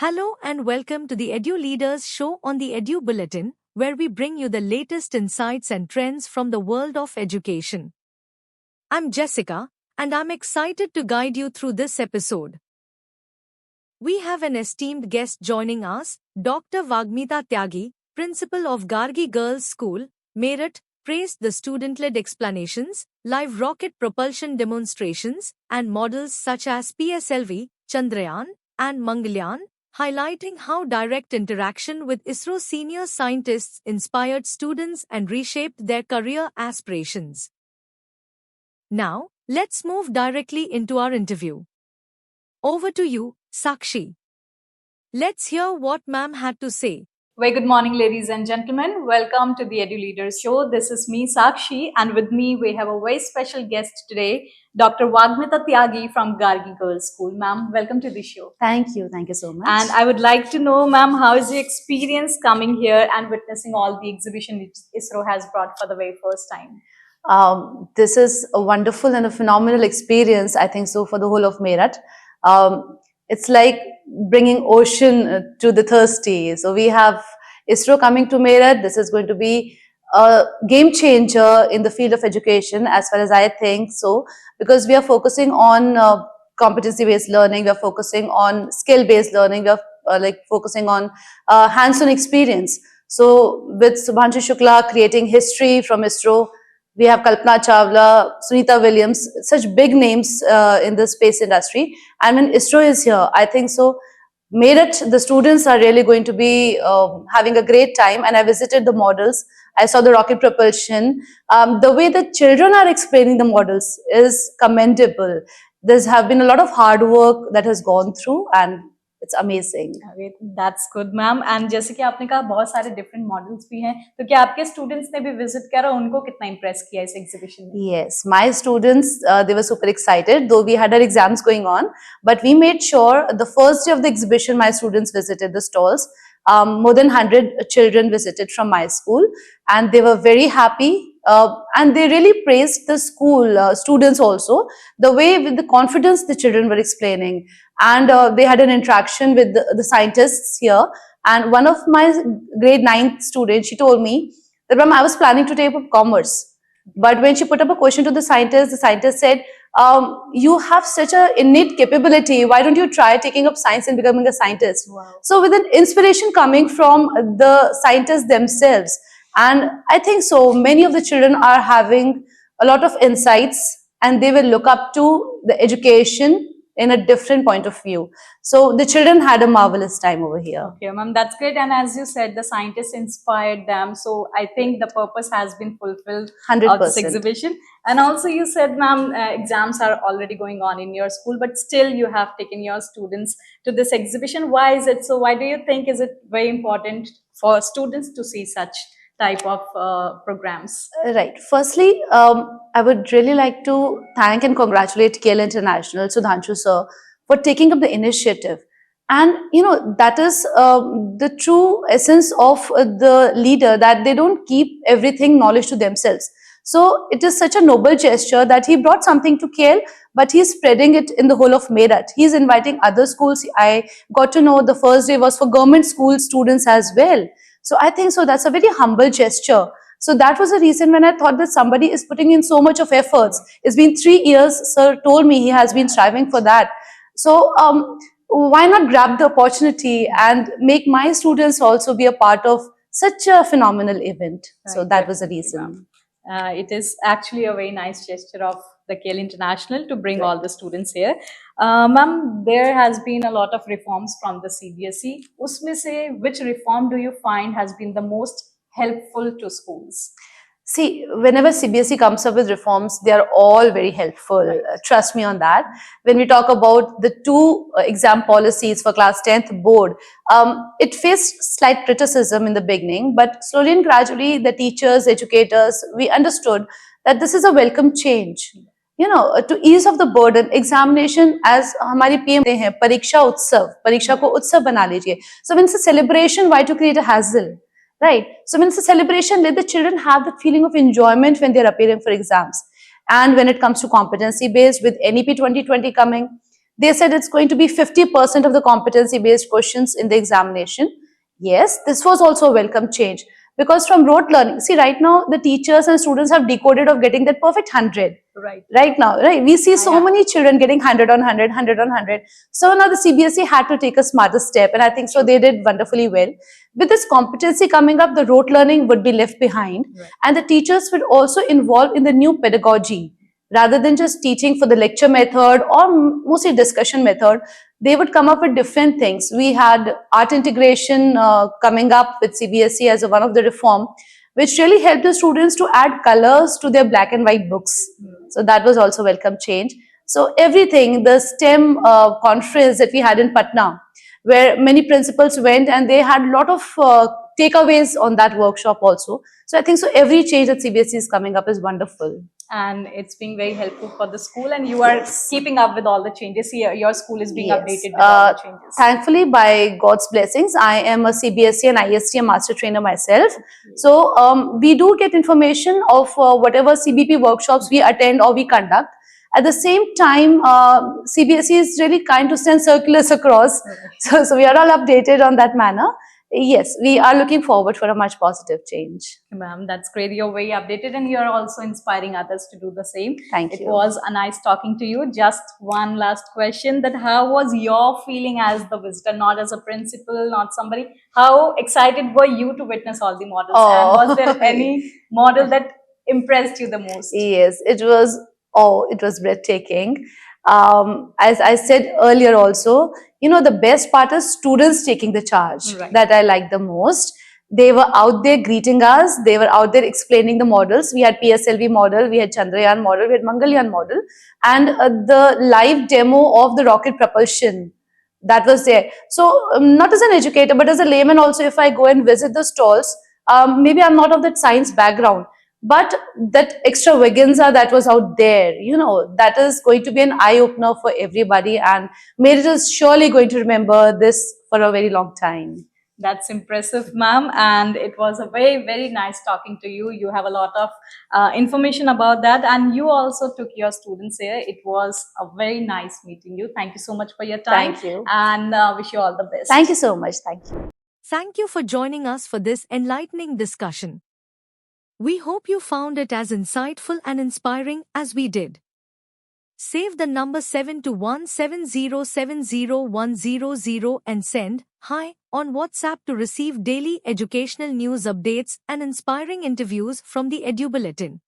Hello and welcome to the Edu Leaders Show on the Edu Bulletin, where we bring you the latest insights and trends from the world of education. I'm Jessica, and I'm excited to guide you through this episode. We have an esteemed guest joining us, Dr. Vagmita Tyagi, Principal of Gargi Girls School, Meerut, praised the student-led explanations, live rocket propulsion demonstrations, and models such as PSLV, Chandrayaan, and Mangalyaan, highlighting how direct interaction with ISRO senior scientists inspired students and reshaped their career aspirations. Now, let's move directly into our interview. Over to you, Sakshi. Let's hear what ma'am had to say. Very good morning, ladies and gentlemen. Welcome to the Edu Leaders Show. This is me, Sakshi, and with me we have a very special guest today, Dr. Vagmita Tyagi from Gargi Girls School. Ma'am, welcome to the show. Thank you so much. And I would like to know, ma'am, how is the experience coming here and witnessing all the exhibition which ISRO has brought for the very first time? This is a wonderful and a phenomenal experience, I think so, for the whole of Meerut. It's like bringing ocean to the thirsty. So we have ISRO coming to Meerut. This is going to be a game changer in the field of education, as far as I think so, because we are focusing on competency-based learning, we are focusing on skill-based learning, we are focusing on hands-on experience. So with Subhanshu Shukla creating history from ISRO, we have Kalpana Chawla, Sunita Williams, such big names in the space industry. And when ISRO is here, I think so, Meerut, the students are really going to be having a great time. And I visited the models. I saw the rocket propulsion. The way the children are explaining the models is commendable. There's have been a lot of hard work that has gone through, and it's amazing. That's good, ma'am. And जैसे कि आपने कहा बहुत सारे different models भी हैं, तो क्या आपके students ने भी visit करा, उनको कितना impress किया इस exhibition में? Yes, my students, they were super excited, though we had our exams going on, but we made sure the first day of the exhibition, my students visited the stalls. More than 100 children visited from my school, and they were very happy. And they really praised the school students also, the way with the confidence the children were explaining. And they had an interaction with the scientists here. And one of my grade 9th students, she told me that, ma'am, I was planning to take up commerce. But when she put up a question to the scientist said, you have such an innate capability. Why don't you try taking up science and becoming a scientist? Wow. So with an inspiration coming from the scientists themselves. And I think so, many of the children are having a lot of insights, and they will look up to the education in a different point of view. So the children had a marvelous time over here. Okay, ma'am, that's great. And as you said, the scientists inspired them. So I think the purpose has been fulfilled 100%. of this exhibition. And also you said, ma'am, exams are already going on in your school, but still you have taken your students to this exhibition. Why is it so? Why do you think is it very important for students to see such type of programs? Right. Firstly, I would really like to thank and congratulate KL International, Sudhanshu sir, for taking up the initiative. And, you know, that is the true essence of the leader, that they don't keep everything knowledge to themselves. So it is such a noble gesture that he brought something to KL, but he's spreading it in the whole of Meerut. He's inviting other schools. I got to know the first day was for government school students as well. So I think so that's a very humble gesture. So that was the reason when I thought that somebody is putting in so much of efforts. It's been 3 years, sir told me he has been striving for that. So why not grab the opportunity and make my students also be a part of such a phenomenal event? Right, so that was the reason. It is actually a very nice gesture of the KL International to bring Right. all the students here. Ma'am, there has been a lot of reforms from the CBSE. Usme se, which reform do you find has been the most helpful to schools? See, whenever CBSE comes up with reforms, they are all very helpful. Right. Trust me on that. When we talk about the two exam policies for class 10th board, it faced slight criticism in the beginning, but slowly and gradually the teachers, educators, we understood that this is a welcome change. You know, to ease of the burden, examination, as हमारी PM कहते हैं, परीक्षा उत्सव, परीक्षा को उत्सव बना लीजिए. So when it's a celebration, why to create a hassle? Right. So when it's a celebration, let the children have the feeling of enjoyment when they're appearing for exams. And when it comes to competency based with NEP 2020 coming, They said it's going to be 50% of the competency-based questions in the examination. Yes, this was also a welcome change, because from rote learning, see, right now the teachers and students have decoded of getting that perfect 100. Right. Right now, right? We see so Yeah. many children getting 100 on 100, 100 on 100. So now the CBSE had to take a smarter step, and I think so they did wonderfully well. With this competency coming up, the rote learning would be left behind, Right. and the teachers would also involve in the new pedagogy. Rather than just teaching for the lecture method or mostly discussion method, they would come up with different things. We had art integration coming up with CBSE as one of the reform, which really helped the students to add colors to their black and white books. So that was also welcome change. So everything, the STEM conference that we had in Patna, where many principals went and they had a lot of takeaways on that workshop also. So I think so every change that CBSE is coming up is wonderful. And it's being very helpful for the school, and you are keeping up with all the changes here. Your school is being Yes. updated with all the changes. Thankfully, by God's blessings, I am a CBSE and ISTM master trainer myself. So we do get information of whatever CBP workshops we attend or we conduct. At the same time, CBSE is really kind to send circulars across. So we are all updated on that manner. Yes, we are looking forward for a much positive change. Ma'am, that's great. You're very updated, and you're also inspiring others to do the same. Thank It you. was a nice talking to you. Just one last question: that how was your feeling as the visitor, not as a principal, not somebody? How excited were you to witness all the models? Oh. And was there any model that impressed you the most? Yes, it was breathtaking. As I said earlier also, the best part is students taking the charge. Right. That I like the most. They were out there greeting us. They were out there explaining the models. We had PSLV model, we had Chandrayaan model, we had Mangalyaan model, and the live demo of the rocket propulsion that was there. So not as an educator, but as a layman also, if I go and visit the stalls, maybe I'm not of that science background, but that extravaganza that was out there, that is going to be an eye-opener for everybody, and Merit is surely going to remember this for a very long time. That's impressive, ma'am. And it was a very, very nice talking to you. You have a lot of information about that. And you also took your students here. It was a very nice meeting you. Thank you so much for your time. Thank you. And wish you all the best. Thank you so much. Thank you. Thank you for joining us for this enlightening discussion. We hope you found it as insightful and inspiring as we did. Save the number 72170701000 and send "Hi" on WhatsApp to receive daily educational news updates and inspiring interviews from the Edu Bulletin.